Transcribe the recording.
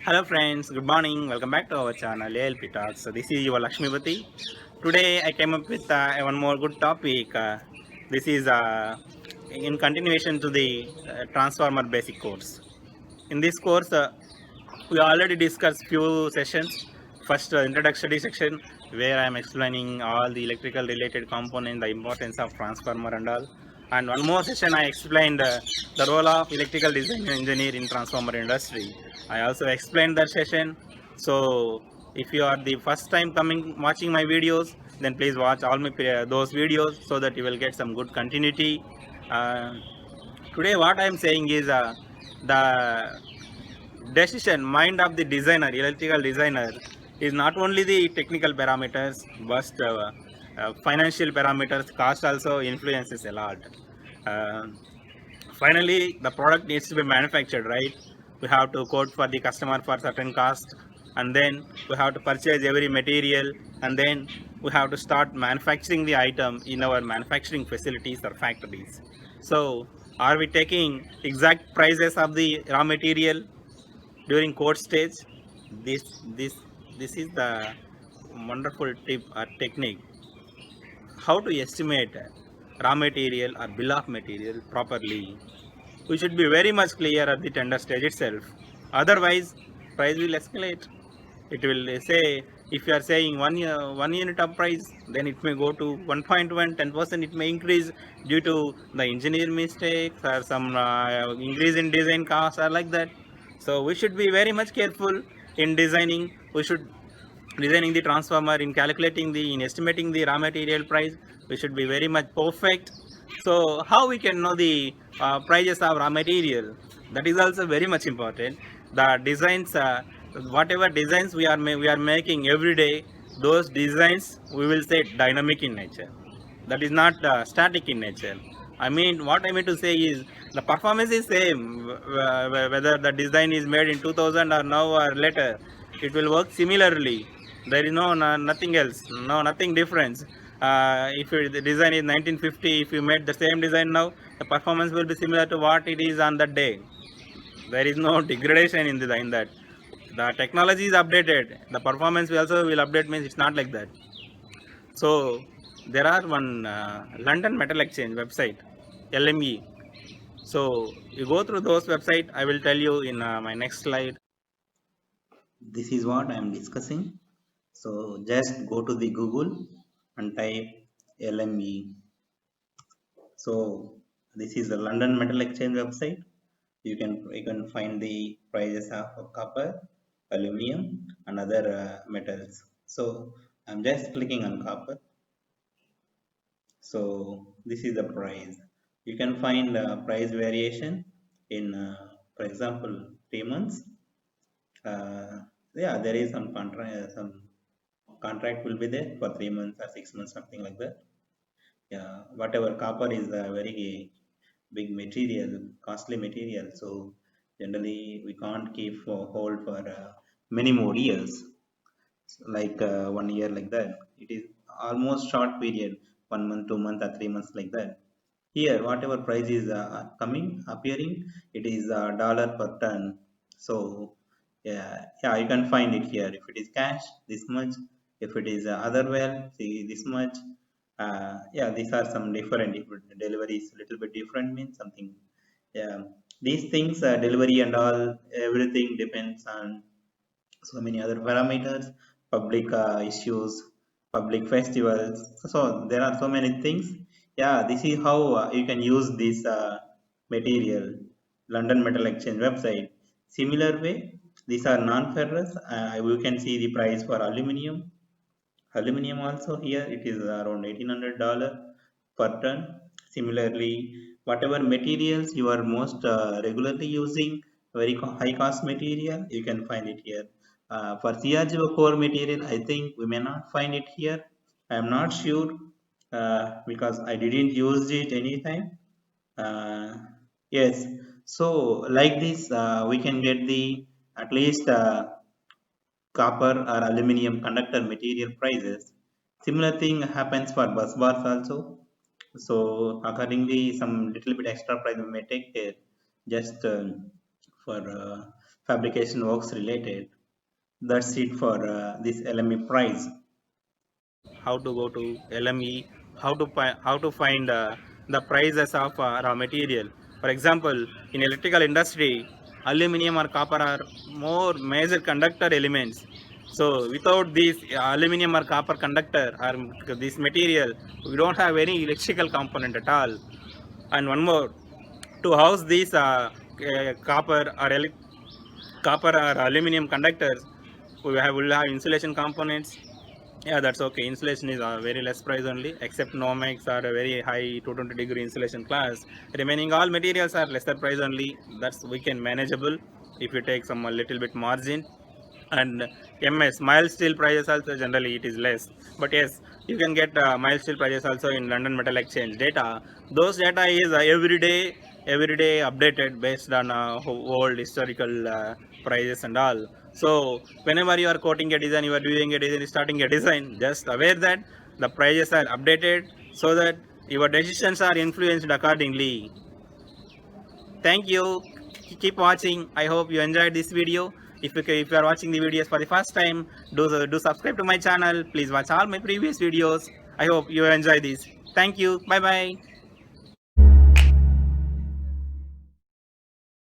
Hello friends, good morning. Welcome back to our channel ALP Talks. So this is your Lakshmipati. Today I came up with one more good topic. This is in continuation to the transformer basic course. In this course, we already discussed few sessions. First, introductory section where I am explaining all the electrical related component, the importance of transformer and all. And one more session I explained the role of electrical design engineer in transformer industry. I also explained that session. So if you are the first time coming watching my videos, then please watch all my those videos so that you will get some good continuity. Uh, Today what I am saying is the decision mind of the designer, electrical designer, is not only the technical parameters but financial parameters. Cost also influences a lot. uh, Finally the product needs to be manufactured, right? We have to quote for the customer for certain cost, and then we have to purchase every material, and then we have to start manufacturing the item in our manufacturing facilities or factories. So are we taking exact prices of the raw material during code stage? This this this is the wonderful tip or technique how to estimate raw material or bill of material properly. We should be very much clear at the tender stage itself, otherwise price will escalate. It will say, if you are saying one unit of price, then it may go to 1.1 10%. It may increase due to the engineer mistakes or some increase in design costs or like that. So we should be very much careful in designing. We should designing the transformer, in calculating the, in estimating the raw material price. We should be very much perfect. So how we can know the prices of raw material? That is also very much important. The designs, whatever designs we are making every day, those designs we will say dynamic in nature. That is not static in nature. I mean, what I mean to say is the performance is same whether the design is made in 2000 or now or later. It will work similarly. There is nothing else, no nothing difference. The design is 1950, if you made the same design now, the performance will be similar to what it is on that day. There is no degradation in that. The technology is updated, the performance will also will update, means it's not like that. So there are one London Metal Exchange website, LME. So you go through those website. I will tell you in my next slide. This is what I am discussing. So just go to the Google and type LME. So this is the London Metal Exchange website. You can find the prices of copper, aluminum, and other metals. So I'm just clicking on copper. So this is the price. You can find price variation in, for example, 3 months. Yeah, there is some contract will be there for 3 months or 6 months, something like that. Yeah, whatever, copper is a very big material, costly material, so generally we can't keep for hold for many more years, like 1 year, like that. It is almost short period, 1 month, 2 months, or 3 months, like that. Here whatever price is coming appearing, it is dollar per ton. So yeah, you can find it here. If it is cash, this much. If it is other well, see, this much. Yeah, these are some different. If delivery is a little bit different, means something. Yeah, these things, delivery and all, everything depends on so many other parameters, public issues, public festivals. So there are so many things. Yeah, this is how you can use this material, London Metal Exchange website. Similar way, these are non-ferrous. We can see the price for aluminum also. Here it is around $1,800 per ton. Similarly, whatever materials you are most regularly using, very high cost material, you can find it here. For CRGO core material, I think we may not find it here. I am not sure because I didn't use it anytime. Uh, yes, so like this, we can get the at least copper or aluminum conductor material prices. Similar thing happens for bus bars also. So accordingly, some little bit extra price we may take it just for fabrication works related. That's it for this LME price. How to go to LME, how to find the prices of raw material. For example, in electrical industry, aluminum or copper are more major conductor elements. So without this aluminum or copper conductor or this material, we don't have any electrical component at all. And one more, to house these copper or copper or aluminum conductors, will have insulation components. Yeah, that's okay. Insulation is a very less price only, except Nomex are a very high 220-degree insulation class. Remaining all materials are lesser price only. That's we can manageable if you take some a little bit margin. And MS mild steel prices also generally it is less. But yes, you can get mild steel prices also in London Metal Exchange data. Those data is every day updated based on old historical prices and all. So whenever you are quoting a design, you are doing a design, starting a design, just aware that the prices are updated so that your decisions are influenced accordingly. Thank you. Keep watching. I hope you enjoyed this video. If you are watching the videos for the first time, do subscribe to my channel. Please watch all my previous videos. I hope you enjoy this. Thank you. Bye bye.